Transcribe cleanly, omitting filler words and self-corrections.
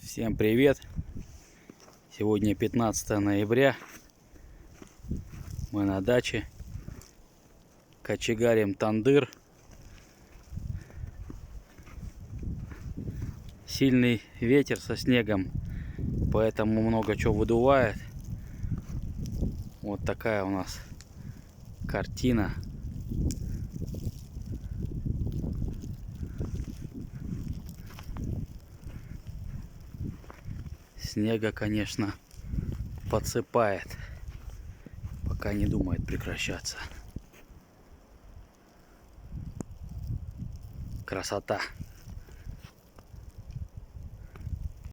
Всем привет! Сегодня 15 ноября. Мы на даче. Кочегарим тандыр. Сильный ветер со снегом, поэтому много чего выдувает. Вот такая у нас картина. Снега, конечно, подсыпает, пока не думает прекращаться. Красота.